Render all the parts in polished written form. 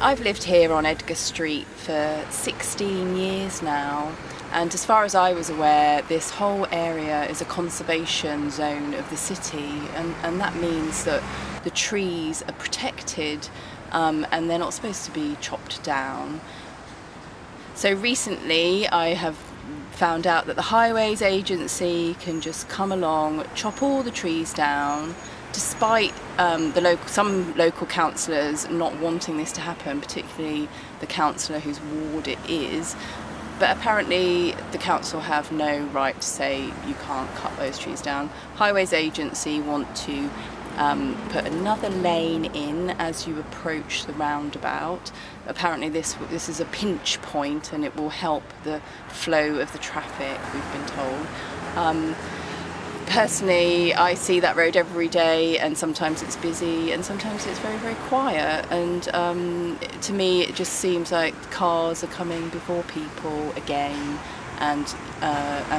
I've lived here on Edgar Street for 16 years now, and as far as I was aware, this whole area is a conservation zone of the city, and that means that the trees are protected and they're not supposed to be chopped down. So recently I have found out that the Highways Agency can just come along, chop all the trees down, despite some local councillors not wanting this to happen, particularly the councillor whose ward it is. But apparently the council have no right to say you can't cut those trees down. Highways Agency want to put another lane in as you approach the roundabout. Apparently this is a pinch point and it will help the flow of the traffic, we've been told. Personally, I see that road every day, and sometimes it's busy and sometimes it's very, very quiet, and to me it just seems like cars are coming before people again, and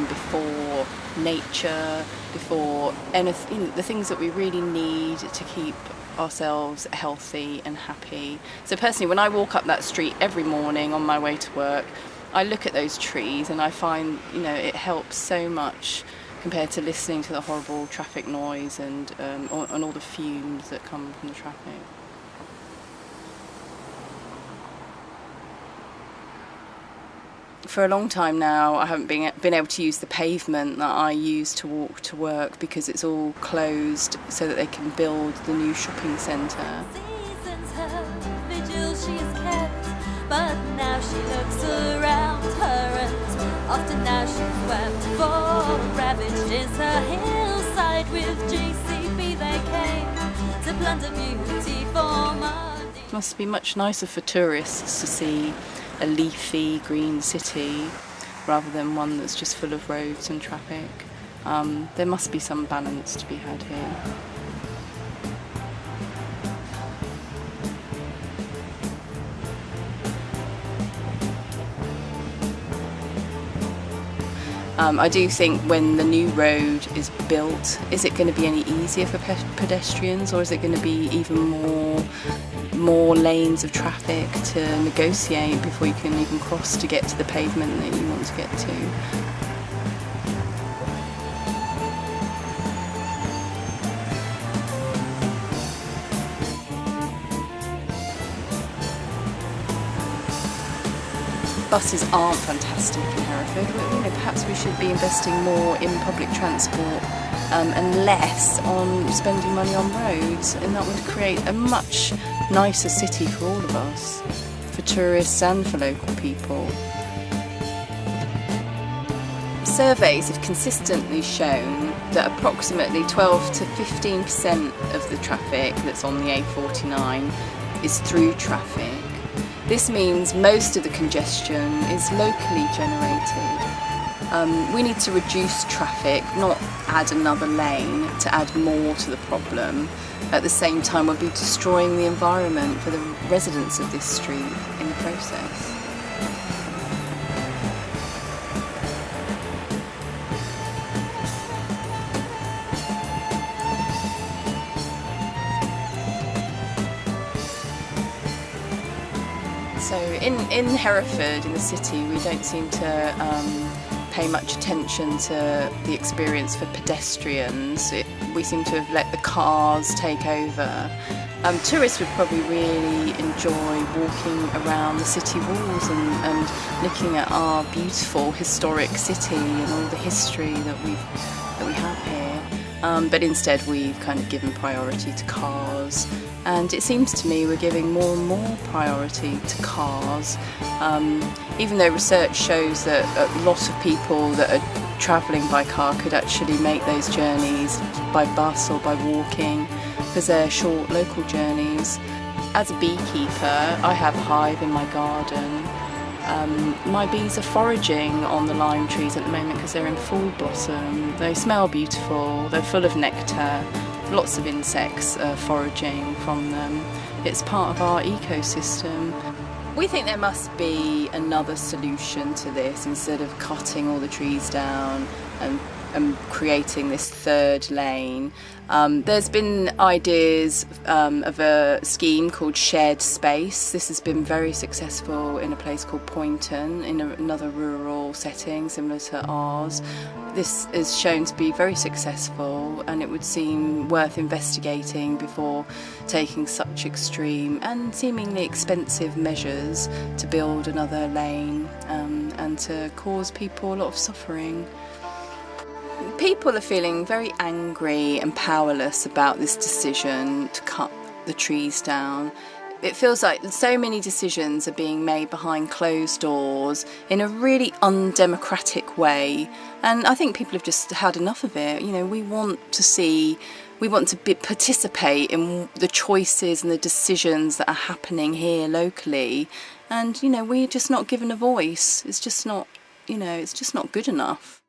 before nature, before anything, the things that we really need to keep ourselves healthy and happy. So personally, when I walk up that street every morning on my way to work, I look at those trees and I find, it helps so much compared to listening to the horrible traffic noise and all the fumes that come from the traffic. For a long time now, I haven't been able to use the pavement that I use to walk to work because it's all closed so that they can build the new shopping centre. But now she looks around her and often now she's wept for. Ravaged is her hillside, with JCB they came to plunder beauty for money. It must be much nicer for tourists to see a leafy green city rather than one that's just full of roads and traffic. There must be some balance to be had here. I do think when the new road is built, is it going to be any easier for pedestrians, or is it going to be even more lanes of traffic to negotiate before you can even cross to get to the pavement that you want to get to? Buses aren't fantastic in Hereford. Perhaps we should be investing more in public transport and less on spending money on roads, and that would create a much nicer city for all of us, for tourists and for local people. Surveys have consistently shown that approximately 12 to 15% of the traffic that's on the A49 is through traffic. This means most of the congestion is locally generated. We need to reduce traffic, not add another lane to add more to the problem. At the same time, we'll be destroying the environment for the residents of this street in the process. So in Hereford, in the city, we don't seem to pay much attention to the experience for pedestrians. We seem to have let the cars take over. Tourists would probably really enjoy walking around the city walls and looking at our beautiful historic city and all the history that we have here. But instead we've kind of given priority to cars. And it seems to me we're giving more and more priority to cars, even though research shows that a lot of people that are travelling by car could actually make those journeys by bus or by walking, because they're short local journeys. As a beekeeper, I have a hive in my garden. My bees are foraging on the lime trees at the moment because they're in full blossom. They smell beautiful, they're full of nectar. Lots of insects are foraging from them. It's part of our ecosystem. We think there must be another solution to this instead of cutting all the trees down and creating this third lane. There's been ideas of a scheme called shared space. This has been very successful in a place called Poynton, in another rural setting similar to ours. This is shown to be very successful, and it would seem worth investigating before taking such extreme and seemingly expensive measures to build another lane and to cause people a lot of suffering. People are feeling very angry and powerless about this decision to cut the trees down. It feels like so many decisions are being made behind closed doors in a really undemocratic way, and I think people have just had enough of it. You know, we want to participate in the choices and the decisions that are happening here locally, and you know, we're just not given a voice. It's just not good enough.